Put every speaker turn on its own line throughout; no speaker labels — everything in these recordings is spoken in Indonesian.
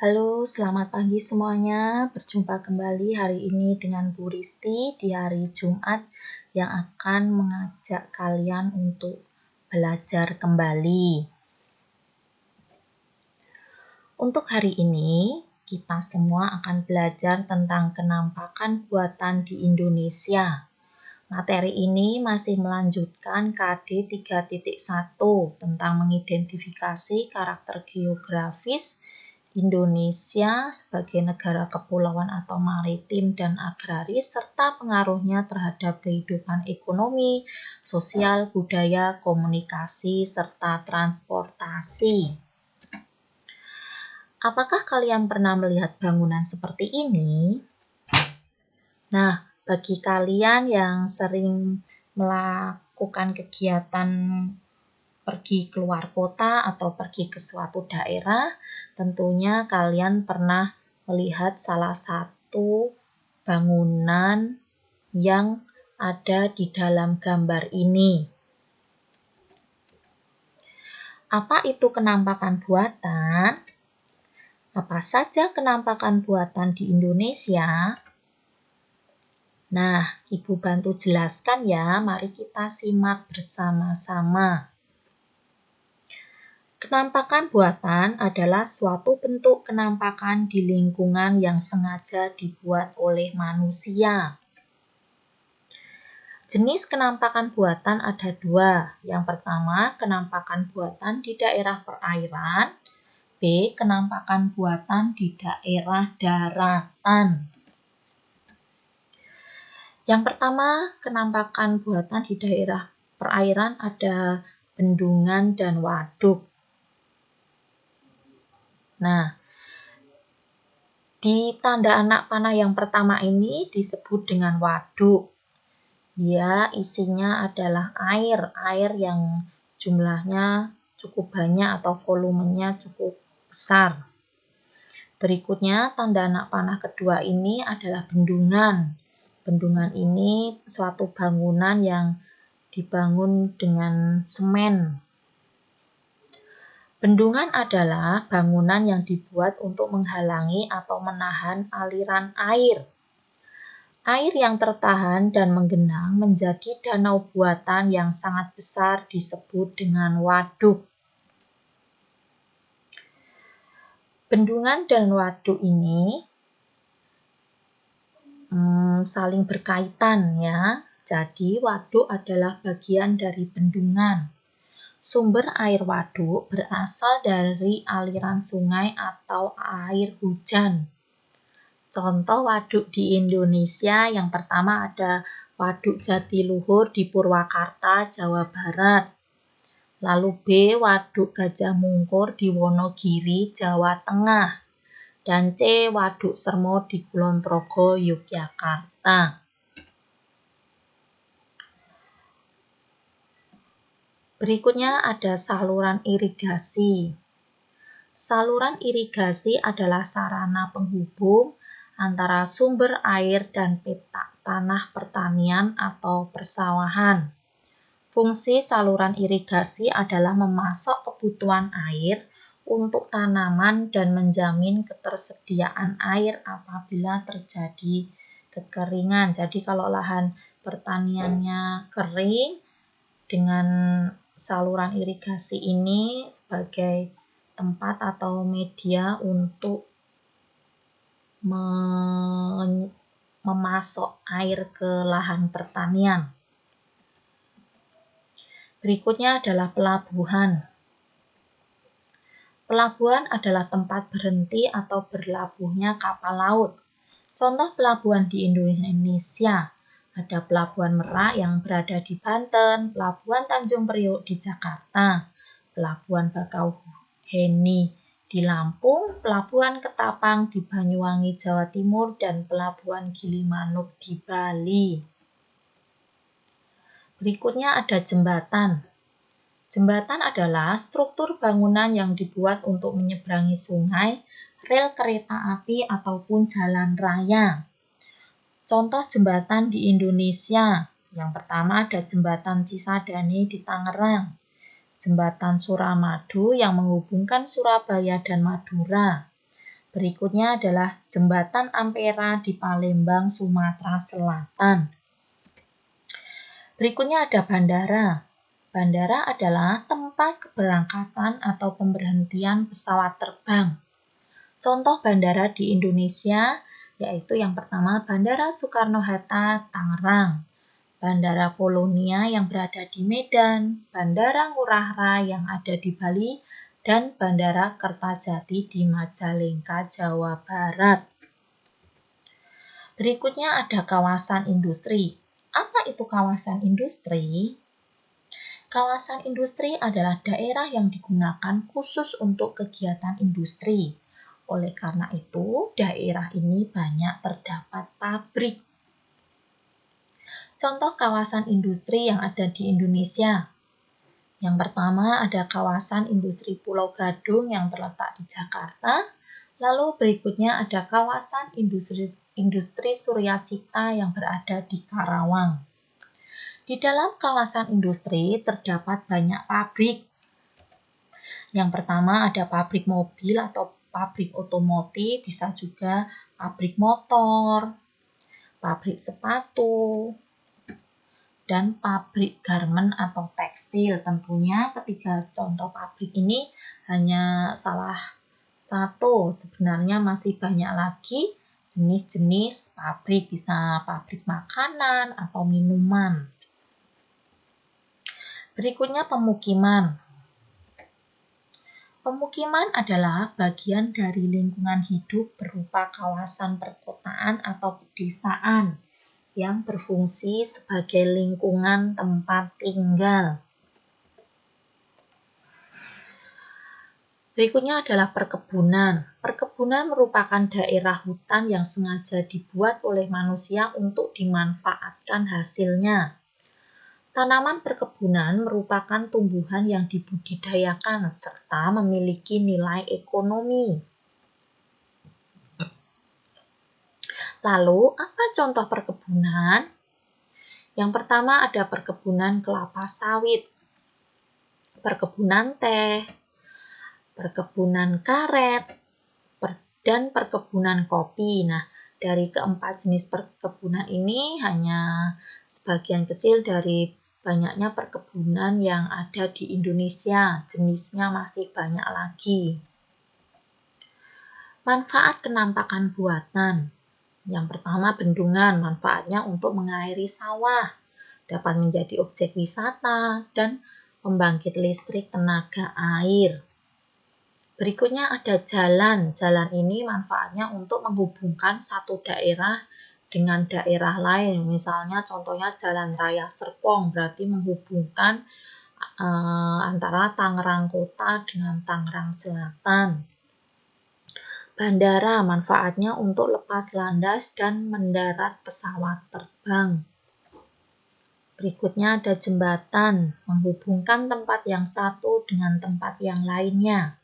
Halo, selamat pagi semuanya. Berjumpa kembali hari ini dengan Bu Risti di hari Jumat yang akan mengajak kalian untuk belajar kembali. Untuk hari ini, kita semua akan belajar tentang kenampakan buatan di Indonesia. Materi ini masih melanjutkan KD 3.1 tentang mengidentifikasi karakter geografis Indonesia sebagai negara kepulauan atau maritim dan agraris serta pengaruhnya terhadap kehidupan ekonomi, sosial, budaya, komunikasi, serta transportasi. Apakah kalian pernah melihat bangunan seperti ini? Nah, bagi kalian yang sering melakukan kegiatan pergi keluar kota atau pergi ke suatu daerah, tentunya kalian pernah melihat salah satu bangunan yang ada di dalam gambar ini. Apa itu kenampakan buatan? Apa saja kenampakan buatan di Indonesia? Nah, Ibu bantu jelaskan ya, mari kita simak bersama-sama. Kenampakan buatan adalah suatu bentuk kenampakan di lingkungan yang sengaja dibuat oleh manusia. Jenis kenampakan buatan ada dua. Yang pertama, kenampakan buatan di daerah perairan. B. Kenampakan buatan di daerah daratan. Yang pertama, kenampakan buatan di daerah perairan ada bendungan dan waduk. Nah, di tanda anak panah yang pertama ini disebut dengan waduk. Dia isinya adalah air yang jumlahnya cukup banyak atau volumenya cukup besar. Berikutnya, tanda anak panah kedua ini adalah bendungan. Bendungan ini suatu bangunan yang dibangun dengan semen. Bendungan adalah bangunan yang dibuat untuk menghalangi atau menahan aliran air. Air yang tertahan dan menggenang menjadi danau buatan yang sangat besar disebut dengan waduk. Bendungan dan waduk ini saling berkaitan ya. Jadi waduk adalah bagian dari bendungan. Sumber air waduk berasal dari aliran sungai atau air hujan. Contoh waduk di Indonesia yang pertama ada Waduk Jatiluhur di Purwakarta, Jawa Barat. Lalu B. Waduk Gajah Mungkur di Wonogiri, Jawa Tengah. Dan C. Waduk Sermo di Kulon Progo, Yogyakarta. Berikutnya ada saluran irigasi. Saluran irigasi adalah sarana penghubung antara sumber air dan petak tanah pertanian atau persawahan. Fungsi saluran irigasi adalah memasok kebutuhan air untuk tanaman dan menjamin ketersediaan air apabila terjadi kekeringan. Jadi kalau lahan pertaniannya kering, dengan saluran irigasi ini sebagai tempat atau media untuk memasok air ke lahan pertanian. Berikutnya adalah pelabuhan. Pelabuhan adalah tempat berhenti atau berlabuhnya kapal laut. Contoh pelabuhan di Indonesia, ada Pelabuhan Merak yang berada di Banten, Pelabuhan Tanjung Priok di Jakarta, Pelabuhan Bakauheni di Lampung, Pelabuhan Ketapang di Banyuwangi, Jawa Timur, dan Pelabuhan Gilimanuk di Bali. Berikutnya ada jembatan. Jembatan adalah struktur bangunan yang dibuat untuk menyeberangi sungai, rel kereta api, ataupun jalan raya. Contoh jembatan di Indonesia, yang pertama ada Jembatan Cisadane di Tangerang, Jembatan Suramadu yang menghubungkan Surabaya dan Madura, Berikutnya adalah Jembatan Ampera di Palembang, Sumatera Selatan. Berikutnya ada bandara. Bandara adalah tempat keberangkatan atau pemberhentian pesawat terbang. Contoh bandara di Indonesia yaitu yang pertama Bandara Soekarno-Hatta, Tangerang, Bandara Polonia yang berada di Medan, Bandara Ngurah Rai yang ada di Bali, dan Bandara Kertajati di Majalengka, Jawa Barat. Berikutnya ada kawasan industri. Apa itu kawasan industri? Kawasan industri adalah daerah yang digunakan khusus untuk kegiatan industri. Oleh karena itu, daerah ini banyak terdapat pabrik. Contoh kawasan industri yang ada di Indonesia. Yang pertama ada kawasan industri Pulau Gadung yang terletak di Jakarta. Lalu berikutnya ada kawasan industri Surya Cipta yang berada di Karawang. Di dalam kawasan industri terdapat banyak pabrik. Yang pertama ada pabrik mobil atau pabrik otomotif, bisa juga pabrik motor, pabrik sepatu, dan pabrik garmen atau tekstil. Tentunya ketiga contoh pabrik ini hanya salah satu, sebenarnya masih banyak lagi jenis-jenis pabrik, bisa pabrik makanan atau minuman. Berikutnya pemukiman. Pemukiman adalah bagian dari lingkungan hidup berupa kawasan perkotaan atau pedesaan yang berfungsi sebagai lingkungan tempat tinggal. Berikutnya adalah perkebunan. Perkebunan merupakan daerah hutan yang sengaja dibuat oleh manusia untuk dimanfaatkan hasilnya. Tanaman perkebunan merupakan tumbuhan yang dibudidayakan serta memiliki nilai ekonomi. Lalu, apa contoh perkebunan? Yang pertama ada perkebunan kelapa sawit, perkebunan teh, perkebunan karet, dan perkebunan kopi. Nah, dari keempat jenis perkebunan ini hanya sebagian kecil dari banyaknya perkebunan yang ada di Indonesia, jenisnya masih banyak lagi. Manfaat kenampakan buatan. Yang pertama bendungan, manfaatnya untuk mengairi sawah, dapat menjadi objek wisata, dan pembangkit listrik tenaga air. Berikutnya ada jalan. Jalan ini manfaatnya untuk menghubungkan satu daerah dengan daerah lain. Misalnya contohnya Jalan Raya Serpong, berarti menghubungkan antara Tangerang Kota dengan Tangerang Selatan. Bandara, manfaatnya untuk lepas landas dan mendarat pesawat terbang. Berikutnya ada jembatan, menghubungkan tempat yang satu dengan tempat yang lainnya.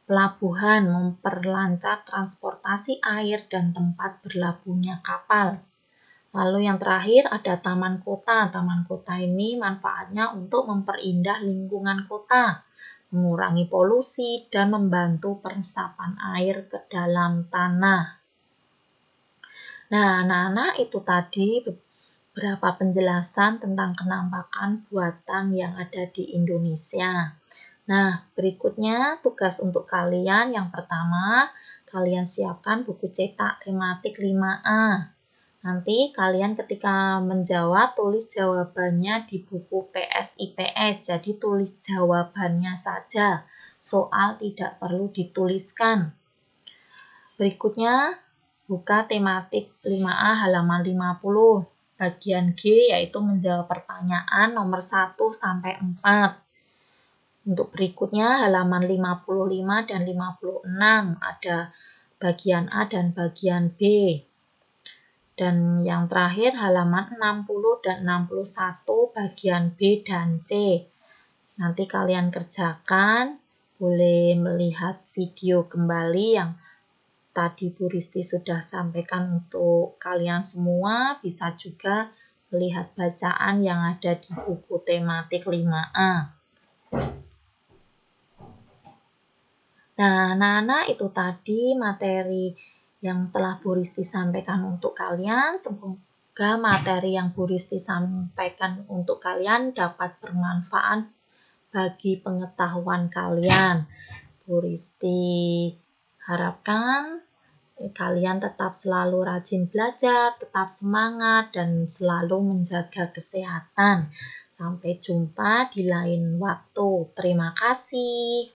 Pelabuhan, memperlancar transportasi air dan tempat berlabuhnya kapal. Lalu yang terakhir ada taman kota. Taman kota ini manfaatnya untuk memperindah lingkungan kota, mengurangi polusi, dan membantu peresapan air ke dalam tanah. Nah, anak-anak itu tadi beberapa penjelasan tentang kenampakan buatan yang ada di Indonesia. Nah, berikutnya tugas untuk kalian. Yang pertama, kalian siapkan buku cetak tematik 5A. Nanti kalian ketika menjawab, tulis jawabannya di buku PS-IPS. Jadi tulis jawabannya saja. Soal tidak perlu dituliskan. Berikutnya, buka tematik 5A halaman 50. Bagian G yaitu menjawab pertanyaan nomor 1 sampai 4. Untuk berikutnya halaman 55 dan 56 ada bagian A dan bagian B. Dan yang terakhir halaman 60 dan 61 bagian B dan C. Nanti kalian kerjakan, boleh melihat video kembali yang tadi Bu Risti sudah sampaikan untuk kalian semua. Bisa juga melihat bacaan yang ada di buku tematik 5A. Nah, anak-anak itu tadi materi yang telah Bu Risti sampaikan untuk kalian. Semoga materi yang Bu Risti sampaikan untuk kalian dapat bermanfaat bagi pengetahuan kalian. Bu Risti harapkan kalian tetap selalu rajin belajar, tetap semangat, dan selalu menjaga kesehatan. Sampai jumpa di lain waktu. Terima kasih.